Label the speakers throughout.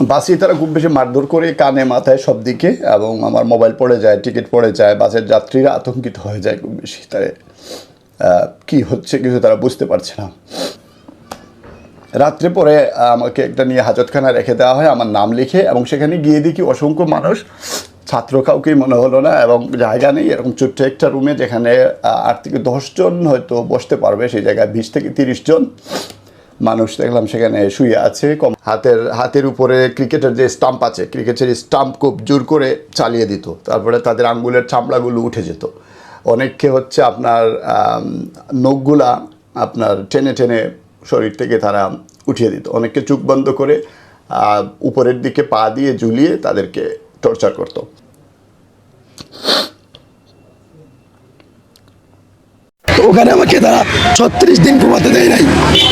Speaker 1: বাসে তারা খুব বেশি মারধর করে, কানে মাথায় সব দিকে, এবং আমার মোবাইল পড়ে যায়, টিকিট পড়ে যায়। বাসের যাত্রীরা আতঙ্কিত হয়ে যায় খুব বেশি। তাই কী হচ্ছে কিছু তারা বুঝতে পারছে না। রাত্রে পরে আমাকে একটা নিয়ে হাজতখানা রেখে দেওয়া হয় আমার নাম লিখে, এবং সেখানে গিয়ে দেখি অসংখ্য মানুষ, ছাত্র কাউকেই মনে হলো না, এবং জায়গা নেই। এরকম ছোট্ট একটা রুমে যেখানে 8 থেকে 10 জন হয়তো বসতে পারবে, সেই জায়গায় 20 থেকে 30 জন মানুষ দেখলাম সেখানে শুয়ে আছে। হাতের উপরে ক্রিকেটের যে স্টাম্প আছে, ক্রিকেটের স্টাম্প খুব জোর করে চালিয়ে দিত, তারপরে তাদের আঙ্গুলের চামড়াগুলো উঠে যেত। অনেককে হচ্ছে আপনার নখগুলা আপনার টেনে টেনে শরীর থেকে তারা উঠিয়ে দিত। অনেককে চোখ বন্ধ করে উপরের দিকে পা দিয়ে ঝুলিয়ে তাদেরকে টর্চার করতো।
Speaker 2: ওখানে আমাকে তারা 36 দিন ঘুমাতে দেয় নাই,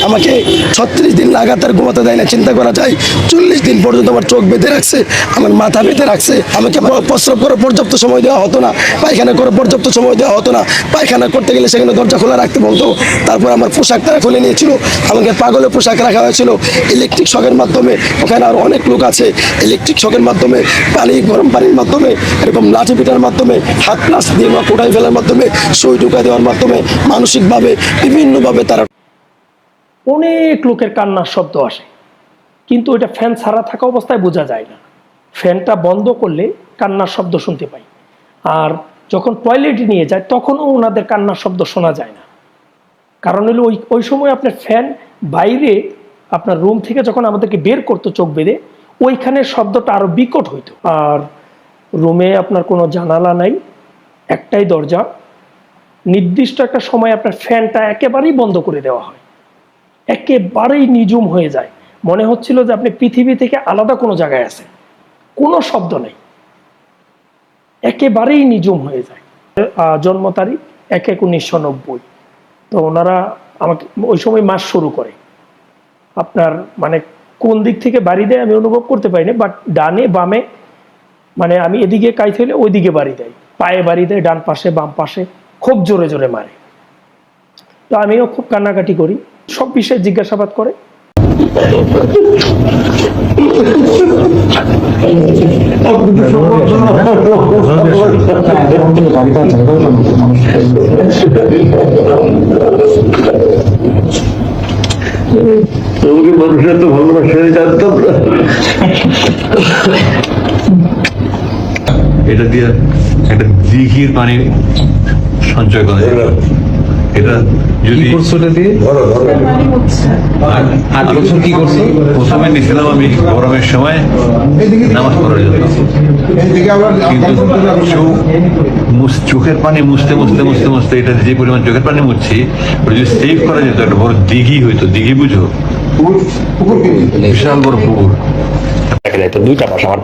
Speaker 2: আমাকে 36 দিন লাগাতার ঘুমাতে দেয় না। চিন্তা করা যায়, 40 দিন পর্যন্ত আমার চোখ বেঁধে রাখছে, আমার মাথা বেঁধে রাখছে। আমাকে প্রস্রাব করার পর্যাপ্ত সময় দেওয়া হতো না, পায়খানা করার পর্যাপ্ত সময় দেওয়া হতো না। পায়খানা করতে গেলে সেখানে দরজা খোলা রাখতে বলতো। তারপর আমার পোশাক তারা খুলে নিয়েছিল, আমাকে পাগলের পোশাক রাখা হয়েছিল। ইলেকট্রিক শকের মাধ্যমে, ওখানে আরও অনেক লোক আছে, ইলেকট্রিক শকের মাধ্যমে, গরম পানির মাধ্যমে, এরকম লাঠি পিটার মাধ্যমে, হাত প্লাস দিয়ে কোটাই ফেলার মাধ্যমে, সুই ঢুকা দেওয়ার মাধ্যমে, মানসিকভাবে বিভিন্নভাবে তারা।
Speaker 3: অনেক লোকের কান্নার শব্দ আসে, কিন্তু এটা ফ্যান ছাড়া থাকা অবস্থায় বোঝা যায় না। ফ্যানটা বন্ধ করলে কান্নার শব্দ শুনতে পাই। আর যখন টয়লেটে নিয়ে যায় তখনও ওনাদের কান্নার শব্দ শোনা যায় না। কারণ হলো ওই সময় আপনার ফ্যান বাইরে আপনার রুম থেকে যখন আমাদেরকে বের করতো চোখ বেঁধে, ওইখানে শব্দটা আরো বিকট হইতো। আর রুমে আপনার কোনো জানালা নাই, একটাই দরজা। নির্দিষ্ট একটা সময় আপনার ফ্যানটা একেবারেই বন্ধ করে দেওয়া হয়, একেবারেই নিঝুম হয়ে যায়। মনে হচ্ছিল যে আপনি পৃথিবী থেকে আলাদা কোনো জায়গায় আছেন, কোনো শব্দ নেই, একেবারেই নিঝুম হয়ে যায়। জন্ম তারিখ 1/1/1990। তো ওনারা আমাকে ওই সময় মাস শুরু করে, আপনার মানে কোন দিক থেকে বাড়ি দেয় আমি অনুভব করতে পারিনি, বাট ডানে বামে, মানে আমি এদিকে কাইতে হলে ওইদিকে বাড়ি দেয়, পায়ে বাড়ি দেয়, ডান পাশে বাম পাশে, খুব জোরে জোরে মারে। তো আমিও খুব কান্নাকাটি করি, সব বিষয়ে জিজ্ঞাসাবাদ করে।
Speaker 4: তোমাকে মানুষের তো ভালোবাসা জানতাম না।
Speaker 5: এটা দিয়ে একটা দিঘির পানি সঞ্চয় করা যায়। এটা যদি কি করছো, প্রথমে নিয়েছিলাম আমি গরমের সময় নামাজ পড়ার জন্য, কিন্তু চোখের পানি মুছতে মুছতে মুছতে মুছতে এটা যে পরিমাণ চোখের পানি মুছছি, ওটা যদি সেভ করা যেত একটা বড় দিঘি হইতো। দিঘি বুঝো? বিশাল বড় পুকুর।
Speaker 6: দুইটা বাস, আমার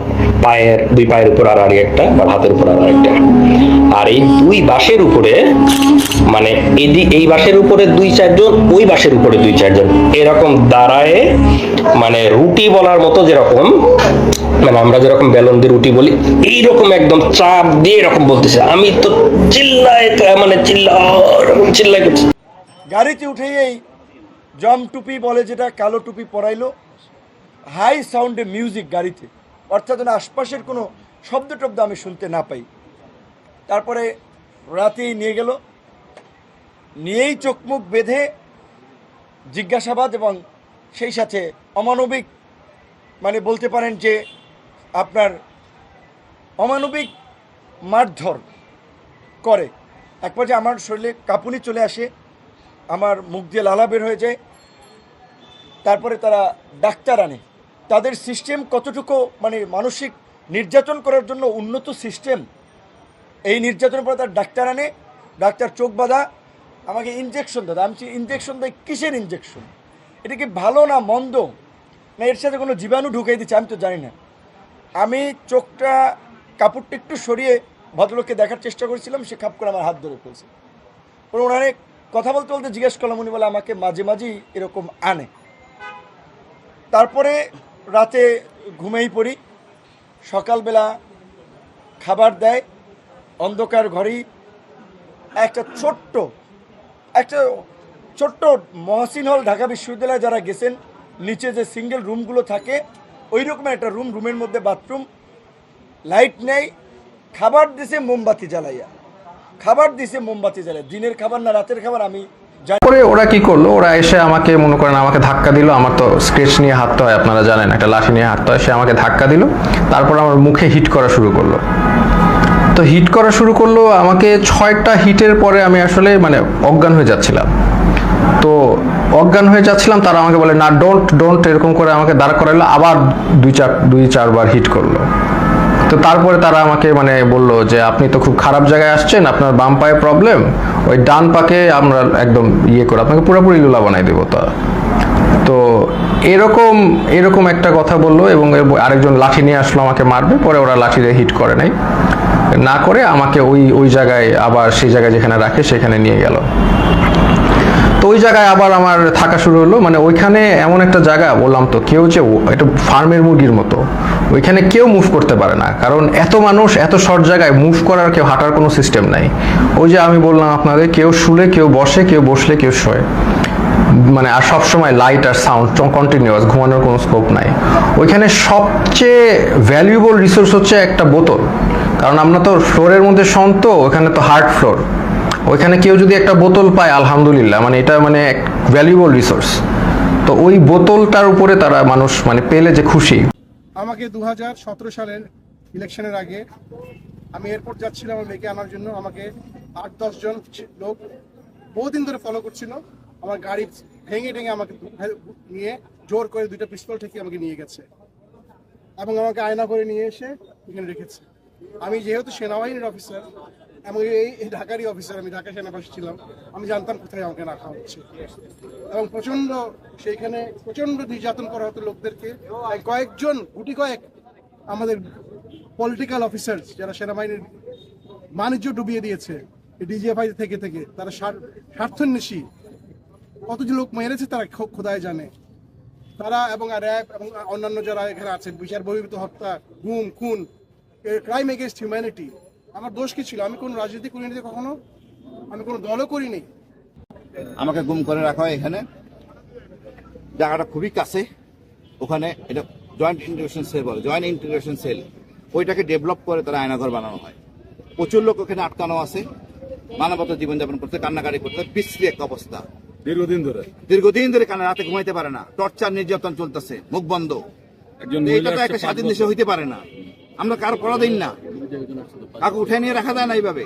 Speaker 6: দুই পায়ের উপর আর একটা, আমার হাতের উপর আর একটা। আর এই দুই বাসের উপরে, মানে এই বাসের উপরে 2-4 জন, ওই বাসের উপরে 2-4 জন, এরকম দাঁড়ায়, মানে রুটি বলার মতো, যেরকম মানে আমরা যেরকম বেলন দিয়ে রুটি বলি, এইরকম একদম চাপ দিয়ে এরকম বলতেছে। আমি তো চিল্লাই, মানে চিল্লাই করছি।
Speaker 7: গাড়িতে উঠেই এই জম টুপি বলে যেটা, কালো টুপি পরাইলো, হাই সাউন্ডে মিউজিক গাড়িতে, অর্থাৎ আশপাশের কোনো শব্দ টব্দ আমি শুনতে না পাই। তারপরে রাতেই নিয়ে গেল, নিয়েই চোখ মুখ বেঁধে জিজ্ঞাসাবাদ, এবং সেই সাথে অমানবিক, মানে বলতে পারেন যে আপনার অমানবিক মারধর করে। এক পর্যায়ে আমার শরীরে কাঁপুনি চলে আসে, আমার মুখ দিয়ে লালা বের হয়ে যায়। তারপরে তারা ডাক্তার আনে। তাদের সিস্টেম কতটুকু মানে মানসিক নির্যাতন করার জন্য উন্নত সিস্টেম। এই নির্যাতনের পরে তার ডাক্তার আনে, ডাক্তার চোখ বাঁধা, আমাকে ইনজেকশন দাদা। আমি ইনজেকশন দেয়, কিসের ইনজেকশন? এটা কি ভালো না মন্দ, না এর সাথে কোনো জীবাণু ঢুকিয়ে দিচ্ছে, আমি তো জানি না। আমি চোখটা, কাপড়টা একটু সরিয়ে ভদ্রলোককে দেখার চেষ্টা করেছিলাম, সে খাপ করে আমার হাত ধরে ফেলছে। পরে ওনারে কথা বলতে বলতে জিজ্ঞেস করলাম, উনি বলে আমাকে মাঝে মাঝেই এরকম আনে। তারপরে রাতে ঘুমেই পড়ি, সকালবেলা খাবার দেয়, অন্ধকার ঘরেই একটা ছোট্ট মহসিন হল, ঢাকা বিশ্ববিদ্যালয়ে যারা গেছেন, নিচে যে সিঙ্গেল রুমগুলো থাকে, ওই রকমের একটা রুমের মধ্যে বাথরুম, লাইট নেই, খাবার দিছে মোমবাতি জ্বালাইয়া, দিনের খাবার না রাতের খাবার আমি জানি।
Speaker 8: পরে ওরা কি করলো, ওরা এসে আমাকে মনে করেন আমাকে ধাক্কা দিল। আমার তো স্কেচ নিয়ে হাঁটতে হয়, আপনারা জানেন, একটা লাঠি নিয়ে হাঁটতে হয়। সে আমাকে ধাক্কা দিল, তারপর আমার মুখে হিট করা শুরু করলো। তো হিট করা শুরু করলো আমাকে, 6টা হিটের পরে আমি আসলে মানে অজ্ঞান হয়ে যাচ্ছিলাম। তো অজ্ঞান হয়ে যাচ্ছিলাম, তারা আমাকে বলে না ডোন্ট এরকম করে আমাকে দাঁড় করাইলো, আবার 2-4 বার হিট করলো। তো তারপরে তারা আমাকে মানে বললো যে আপনি তো খুব খারাপ জায়গায় আসছেন, আপনার বাম পায়ে প্রবলেম, ওই ডান পাকে আমরা একদম ইয়ে করে আপনাকে পুরোপুরি লুলা বানাই দেবো। তো এরকম একটা কথা বললো, এবং আরেকজন লাঠি নিয়ে আসলো আমাকে মারবে। পরে ওরা লাঠি দিয়ে হিট করে নাই, না করে আমাকে ওই জায়গায় আবার সেই জায়গায় যেখানে রাখে সেখানে নিয়ে গেল। তো ওই জায়গায় আবার আমার থাকা শুরু হলো। মানে ওইখানে এমন একটা জায়গা, বললাম তো, কেউ যে এটা ফার্মের মুরগির মতো, ওইখানে কেউ মুভ করতে পারে না, কারণ এত মানুষ এত শর্ট জায়গায় মুভ করার, কেউ হাঁটার কোনো সিস্টেম নাই। ওই যে আমি বললাম আপনাদের, কেউ শুলে, কেউ বসে, কেউ বসলে, কেউ শোয়, মানে আর সবসময় লাইট আর সাউন্ড কন্টিনিউয়াস, ঘুমানোর কোনো স্কোপ নাই। ওইখানে সবচেয়ে ভ্যালুয়েবল রিসোর্স হচ্ছে একটা বোতল, কারণ আমরা তো ফ্লোরের মধ্যে শোন, তো ওখানে তো হার্ড ফ্লোর, ওইখানে কেউ যদি একটা বোতল পায় আলহামদুলিল্লাহ, মানে এটা মানে ভ্যালুয়েবল রিসোর্স। তো ওই বোতলটার উপরে তারা মানুষ মানে পেলে যে খুশি।
Speaker 9: আমাকে 2017 সালের ইলেকশনের আগে আমি এয়ারপোর্ট যাচ্ছিলাম আমার মেয়েকে আনার জন্য। আমাকে 8-10 জন লোক বহুদিন ধরে ফলো করছিল। আমার গাড়ি ভেঙে আমাকে নিয়ে জোর করে 2টা পিস্তল থেকে আমাকে নিয়ে গেছে এবং আমাকে আয়না করে নিয়ে এসে এখানে রেখেছে। আমি যেহেতু সেনাবাহিনীর অফিসার এবং এই ঢাকারই অফিসার, আমি ঢাকা সেনাবাসী ছিলাম, আমি জানতাম কোথায় আমাকে রাখা হচ্ছে। এবং সেইখানে প্রচণ্ড নির্যাতন করা হতো লোকদেরকে। গুটি কয়েক আমাদের পলিটিক্যাল অফিসার যারা সেনাবাহিনীর বাণিজ্য ডুবিয়ে দিয়েছে, ডিজিএফআই থেকে তারা স্বার্থান্বেষী কত যে লোক মেরেছে তারা খোদায় জানে। তারা এবং র্যাব এবং অন্যান্য যারা এখানে আছে, বিচার বহির্ভূত হত্যা, গুম, খুন, ক্রাইম এগেনস্ট হিউম্যানিটি। আমার দোষ কি ছিল? আমি কোনো রাজনীতি করিনি, কখনো আমি কোনো দলও করিনি।
Speaker 10: আমাকে গুম করে রাখা হয় এখানে, জায়গাটা খুবই কাছে। ওখানে এটা জয়েন্ট ইন্টিগ্রেশন সেল ওইটাকে ডেভেলপ করে তারা আয়নাঘর বানানো হয়। প্রচুর লোক ওখানে আটকানো আছে, মানবতা জীবনযাপন করতে, কান্নাকাটি করতে, বিশ্রী একটা অবস্থা। দীর্ঘদিন ধরে কানে রাতে ঘুমাইতে পারে না, টর্চার নির্যাতন চলতেছে, মুখ বন্ধ। এটা তো একটা স্বাধীন দেশে হইতে পারে না। আমরা কারো পরাধীন না, কাউকে উঠে নিয়ে রাখা যায় না এইভাবে।